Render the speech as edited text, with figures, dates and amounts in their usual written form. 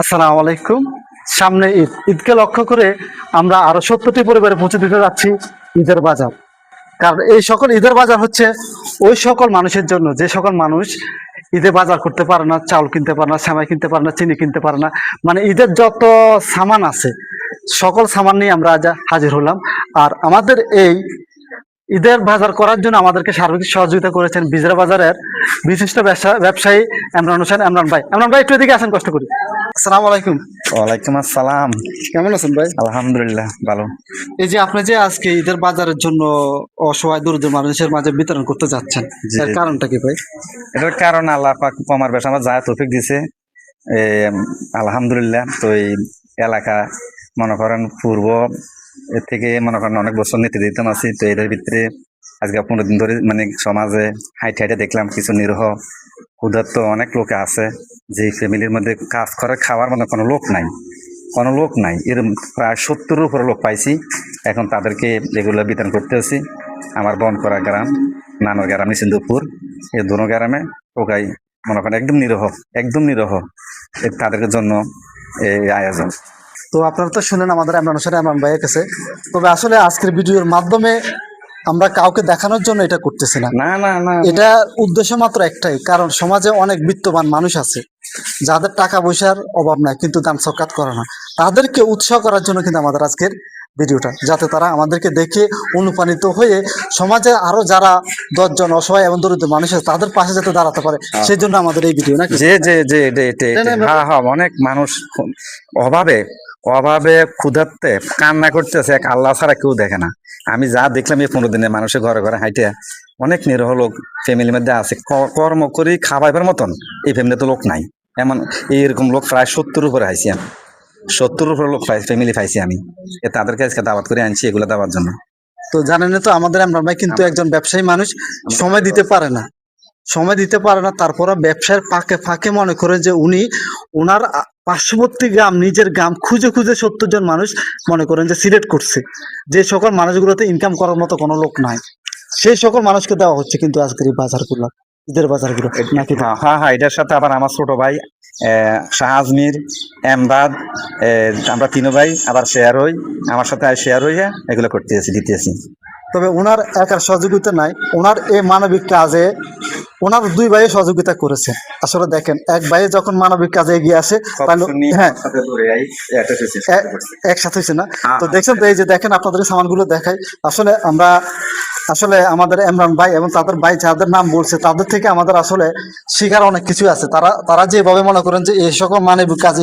আসসালামু আলাইকুম। সামনে ঈদ, ঈদকে লক্ষ্য করে আমরা আরো 70টি পরিবারে পৌঁছে দিতে যাচ্ছি ঈদের বাজার। কারণ এই সকল ঈদের বাজার হচ্ছে ওই সকল মানুষের জন্য যে সকল মানুষ ঈদে বাজার করতে পারে না, চাউল কিনতে পারে না, সেমাই কিনতে পারে না, চিনি কিনতে পারে না, মানে ঈদের যত সামান আছে সকল সামান নিয়ে আমরা আজ হাজির হলাম। আর আমাদের এই ঈদের বাজার করার জন্য আমাদেরকে সার্বিক সহযোগিতা করেছেন বিজরা বাজারের বিশিষ্ট ব্যবসায়ী ইমরান হোসেন। ইমরান ভাই একটু এদিকে আসেন, কষ্ট করি। আসসালামু আলাইকুম। ওয়ালাইকুম আসসালাম। কেমন আছেন ভাই? আলহামদুলিল্লাহ ভালো। এই যে আপনি যে আজকে ঈদের বাজারের জন্য অসহায় দরিদ্র মানুষের মাঝে বিতরণ করতে যাচ্ছেন, জি। এর কারণটা কি ভাই? এটার কারণ আল্লাহ পাক আমার বেশ আমার যায় তৌফিক দিছে। এ, আলহামদুলিল্লাহ। তো এই এলাকা মনে করেন পূর্ব এর থেকে মনে করেন অনেক বছর নীতি দিতাম আছি। তো এদের ভিতরে আজকে 15 দিন ধরে মানে সমাজে হাইটে হাইটে দেখলাম কিছু নিরহ ক্ষুধার্ত অনেক লোক আছে, যে ফ্যামিলির মধ্যে কাজ করে খাওয়ার মানে কোনো লোক নাই। এর প্রায় 70-এর উপরে লোক পাইছি। এখন তাদেরকে এগুলো বিতরণ করতে হচ্ছে। আমার বন করা গ্রাম, নানোর গ্রাম নিশ্চিন্দপুর, এই দুনো গ্রামে টোকাই মনে করেন একদম নিরহ তাদের জন্য এই আয়োজন। তো আপনারা তো শুনেন আমাদের ইমরান ভাইয়ের কাছে। তবে আসলে আজকের ভিডিওর মাধ্যমে আমরা কাউকে দেখানোর জন্য এটা করতেছি না। না না না, এটা উদ্দেশ্য মাত্র একটাই, কারণ সমাজে অনেক বিত্তবান মানুষ আছে যাদের টাকা পয়সার অভাব নাই কিন্তু দান সকাত করে না। তাদেরকে উৎসাহ করার জন্য কিন্তু আমাদের আজকের ভিডিওটা, যাতে তারা আমাদেরকে দেখে অনুপ্রাণিত হয়ে সমাজে আরো যারা 10 জন অসহায় এবং দরিদ্র মানুষ আছে তাদের পাশে যাতে দাঁড়াতে পারে, সেই জন্য আমাদের এই ভিডিও নাকি? যে যে যে হ্যাঁ, অনেক মানুষ অভাবে অভাবে ক্ষুধার্তে কান্না করতেছে, এক আল্লাহ ছাড়া কেউ দেখে না। আমি যা দেখলাম এই 15 দিনে মানুষের ঘরে ঘরে হাইটে অনেক নিরহ লোক ফ্যামিলির মধ্যে আছে। কর্ম করি খাওয়াইবার মতন এই ফ্যামিলিতে লোক নাই। এমন এইরকম লোক প্রায় 70-এর উপরে আইছি আমি। 70-এর উপরে লোক ফ্যামিলি পাইছি আমি। তাদেরকে আজকে দাওয়াত করে আনছি এগুলো দেওয়ার জন্য। তো জানেন তো আমাদের ইমরান ভাই কিন্তু একজন ব্যবসায়ী মানুষ, সময় দিতে পারে না। তারপরে ব্যবসার ফাঁকে ফাঁকে মনে করে যে উনি ওনার পার্শ্ববর্তী গ্রাম, নিজের গ্রাম খুঁজে খুঁজে 70 জন মানুষ মনে করেন যে সিলেক্ট করছে, যে সকল মানুষগুলোতে ইনকাম করার মতো কোনো লোক নাই, সেই সকল মানুষকে দেওয়া হচ্ছে কিন্তু আজকের এই বাজারগুলো, ঈদের বাজারগুলো নাকি? হ্যাঁ, এটার সাথে আবার আমার ছোট ভাই শাহ আজমির, এমদাদ, আমরা 3 ভাই আবার শেয়ার হই, আমার সাথে শেয়ার হইয়া এগুলো দিতেছি। তবে ওনার একার সহযোগিতা নাই, ওনার এই মানবিক কাজে ওনার 2 ভাই সহযোগিতা করেছে। আসলে দেখেন, এক ভাই যখন মানবিক কাজে এগিয়ে আসে, হ্যাঁ একসাথে হয়েছে না? তো দেখছেন তো, এই যে দেখেন আপনাদের সামানগুলো দেখাই। আসলে আমাদের ইমরান ভাই এবং তাদের ভাই যাদের নাম বলছে তাদের থেকে আমাদের আসলে শিখার অনেক কিছু আছে। তারা যেভাবে মনে করেন যে এই সকল মানবিক কাজে